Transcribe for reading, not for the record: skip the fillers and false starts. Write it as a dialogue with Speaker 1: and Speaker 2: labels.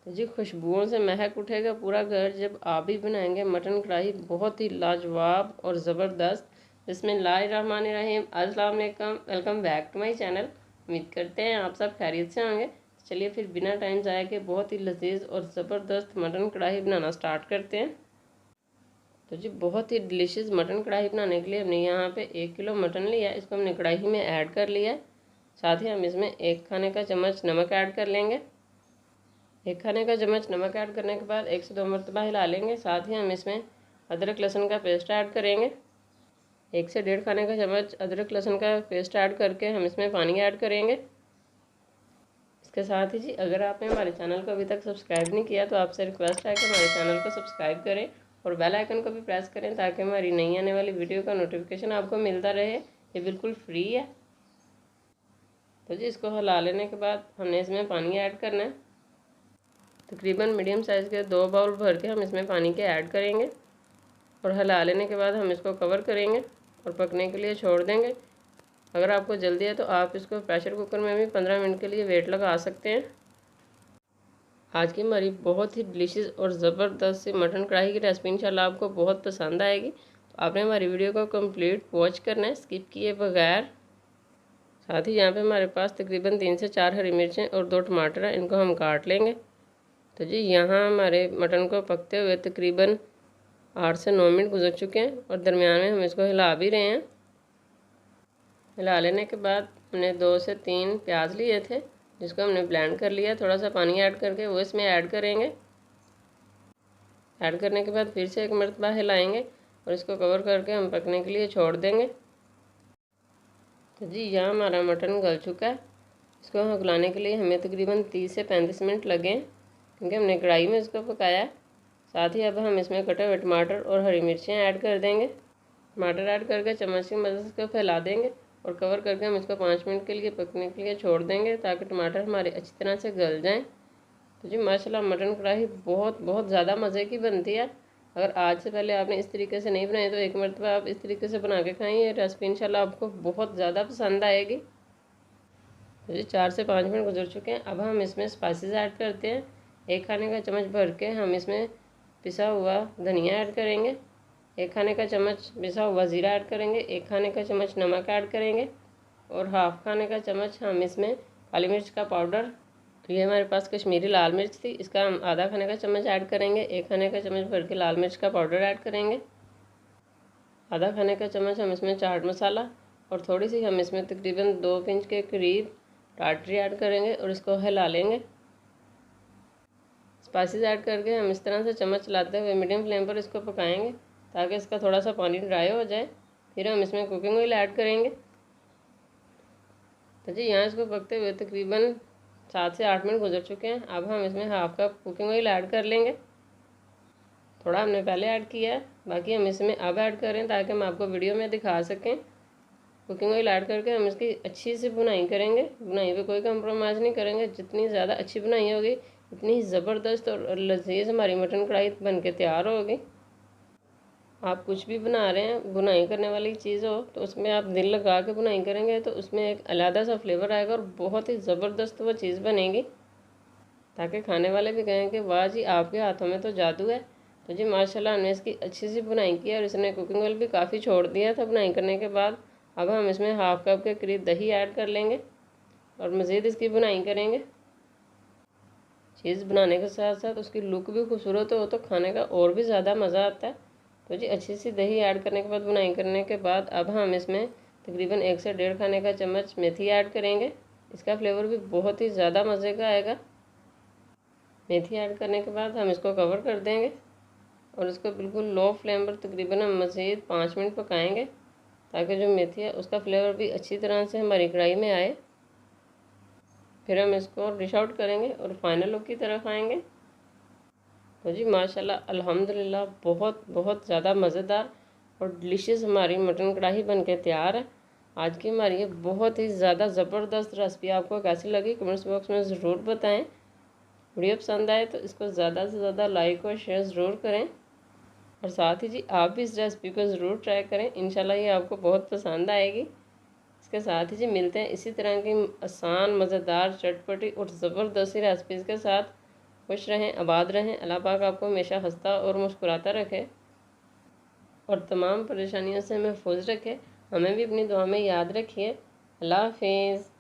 Speaker 1: तो जी खुशबुओं से महक उठेगा पूरा घर जब आप भी बनाएंगे मटन कढ़ाई, बहुत ही लाजवाब और ज़बरदस्त। बिस्मिल्लाहिर्रहमानिर्रहीम, अस्सलाम वालेकुम, welcome back to my channel. उम्मीद करते हैं आप सब खैरियत से होंगे। चलिए फिर बिना टाइम ज़ाया के बहुत ही लजीज और ज़बरदस्त मटन कढ़ाई बनाना स्टार्ट करते हैं। तो जी बहुत ही डिलीशियस मटन कढ़ाई बनाने के लिए हमने यहाँ पे 1 किलो मटन लिया है। इसको हमने कढ़ाई में ऐड कर लिया है। साथ ही हम इसमें 1 खाने का चम्मच नमक ऐड कर लेंगे। 1 खाने का चम्मच नमक ऐड करने के बाद 1 से 2 मरतबा हिला लेंगे। साथ ही हम इसमें अदरक लहसुन का पेस्ट ऐड करेंगे। 1 से 1.5 खाने का चम्मच अदरक लहसुन का पेस्ट ऐड करके हम इसमें पानी ऐड करेंगे। इसके साथ ही जी अगर आपने हमारे चैनल को अभी तक सब्सक्राइब नहीं किया तो आपसे रिक्वेस्ट है कि हमारे चैनल को सब्सक्राइब करें और बेल आइकन को भी प्रेस करें ताकि हमारी नई आने वाली वीडियो का नोटिफिकेशन आपको मिलता रहे। ये बिल्कुल फ्री है। तो जी इसको हिला लेने के बाद हमने इसमें पानी ऐड करना है। तकरीबन मीडियम साइज़ के 2 बाउल भर के हम इसमें पानी के ऐड करेंगे और हिला लेने के बाद हम इसको कवर करेंगे और पकने के लिए छोड़ देंगे। अगर आपको जल्दी है तो आप इसको प्रेशर कुकर में भी 15 मिनट के लिए वेट लगा सकते हैं। आज की हमारी बहुत ही डिलीशियस और ज़बरदस्त सी मटन कढ़ाई की रेसिपी इंशाल्लाह आपको बहुत पसंद आएगी। तो आपने हमारी वीडियो को कंप्लीट वॉच करना है, स्किप किए बगैर। साथ ही यहाँ पे हमारे पास तकरीबन 3 से 4 हरी मिर्चें और 2 टमाटर हैं, इनको हम काट लेंगे। तो जी यहाँ हमारे मटन को पकते हुए तकरीबन 8 से 9 मिनट गुजर चुके हैं और दरमियान में हम इसको हिला भी रहे हैं। हिला लेने के बाद हमने 2 से 3 प्याज लिए थे जिसको हमने ब्लेंड कर लिया। थोड़ा सा पानी ऐड करके वो इसमें ऐड करेंगे। ऐड करने के बाद फिर से 1 मरतबा हिलाएंगे और इसको कवर करके हम पकने के लिए छोड़ देंगे। तो जी यहाँ हमारा मटन गल चुका है। इसको गलाने के लिए हमें तकरीबन 30 से 35 मिनट लगे क्योंकि हमने कढ़ाई में इसको पकाया है। साथ ही अब हम इसमें कटे हुए टमाटर और हरी मिर्चें ऐड कर देंगे। टमाटर ऐड करके चम्मच की मदद से इसको फैला देंगे और कवर करके हम इसको 5 मिनट के लिए पकने के लिए छोड़ देंगे ताकि टमाटर हमारे अच्छी तरह से गल जाएं। तो जी माशाल्लाह मटन कढ़ाई बहुत बहुत ज़्यादा मज़े की बनती है। अगर आज से पहले आपने इस तरीके से नहीं बनाई तो एक मरतबा आप इस तरीके से बना के खाएं। ये रेसिपी इंशाल्लाह आपको बहुत ज़्यादा पसंद आएगी। तो जी 4 से 5 मिनट गुजर चुके हैं। अब हम इसमें स्पाइसेस ऐड करते हैं। 1 खाने का चम्मच भर के हम इसमें पिसा हुआ धनिया ऐड करेंगे। 1 खाने का चम्मच पिसा हुआ ज़ीरा ऐड करेंगे। 1 खाने का चम्मच नमक ऐड करेंगे और हाफ़ खाने का चम्मच हम इसमें काली मिर्च का पाउडर, ये हमारे पास कश्मीरी लाल मिर्च थी, इसका हम आधा खाने का चम्मच ऐड करेंगे। 1 खाने का चम्मच भर के लाल मिर्च का पाउडर ऐड करेंगे। आधा खाने का चम्मच हम इसमें चाट मसाला और थोड़ी सी हम इसमें तकरीबन 2 पिंच के करीब टाटरी ऐड करेंगे और इसको हिला लेंगे। स्पाइसेस ऐड करके हम इस तरह से चम्मच चलाते हुए मीडियम फ्लेम पर इसको पकाएंगे ताकि इसका थोड़ा सा पानी ड्राई हो जाए। फिर हम इसमें कुकिंग ऑयल ऐड करेंगे। तो जी यहाँ इसको पकते हुए तकरीबन 7 से 8 मिनट गुजर चुके हैं। अब हम इसमें half cup cooking oil add कर लेंगे। थोड़ा हमने पहले ऐड किया है, बाकी हम इसमें अब ऐड करें ताकि हम आपको वीडियो में दिखा सकें। कुकिंग ऑयल ऐड करके हम इसकी अच्छी से बुनाई करेंगे। बुनाई पे कोई कंप्रोमाइज़ नहीं करेंगे। जितनी ज़्यादा अच्छी बुनाई होगी इतनी ज़बरदस्त और लजीज हमारी मटन कढ़ाई बन के तैयार होगी। आप कुछ भी बना रहे हैं, बुनाई करने वाली चीज़ हो तो उसमें आप दिल लगा के बुनाई करेंगे तो उसमें एक अलग सा फ्लेवर आएगा और बहुत ही ज़बरदस्त वो चीज़ बनेगी ताकि खाने वाले भी कहें कि वाह जी आपके हाथों में तो जादू है। तो जी माशाल्लाह हमने इसकी अच्छी सी बुनाई की और इसने कुकिंग ऑयल भी काफ़ी छोड़ दिया था बुनाई करने के बाद। अब हम इसमें हाफ़ कप के करीब दही ऐड कर लेंगे और मज़ीद इसकी बुनाई करेंगे। चीज़ बनाने के साथ साथ उसकी लुक भी खूबसूरत हो तो खाने का और भी ज़्यादा मज़ा आता है। तो जी अच्छी सी दही ऐड करने के बाद बुनाई करने के बाद अब हम इसमें तकरीबन 1 से 1.5 खाने का चम्मच मेथी ऐड करेंगे। इसका फ्लेवर भी बहुत ही ज़्यादा मज़े का आएगा। मेथी ऐड करने के बाद हम इसको कवर कर देंगे और इसको बिल्कुल लो फ्लेम पर तकरीबन हम मज़ीद 5 मिनट पकाएंगे ताकि जो मेथी है उसका फ्लेवर भी अच्छी तरह से हमारी कढ़ाई में आए। फिर हम इसको डिश आउट करेंगे और फाइनल लुक की तरफ आएंगे। तो जी माशाल्लाह अल्हम्दुलिल्लाह बहुत बहुत ज़्यादा मज़ेदार और डिलीशियस हमारी मटन कढ़ाई बन के तैयार है। आज की हमारी ये बहुत ही ज़्यादा ज़बरदस्त रेसिपी आपको कैसी लगी कमेंट्स बॉक्स में ज़रूर बताएं। वीडियो पसंद आए तो इसको ज़्यादा से ज़्यादा लाइक और शेयर ज़रूर करें और साथ ही जी आप भी इस रेसिपी को ज़रूर ट्राई करें। इंशाल्लाह ये आपको बहुत पसंद आएगी। इसके साथ ही जी मिलते हैं इसी तरह की आसान मज़ेदार चटपटी और ज़बरदस्ती रेसिपीज़ के साथ। खुश रहें, आबाद रहें। अल्लाह पाक आपको हमेशा हंसता और मुस्कुराता रखे और तमाम परेशानियों से महफूज रखे। हमें भी अपनी दुआ में याद रखिए। अल्लाह हाफिज़।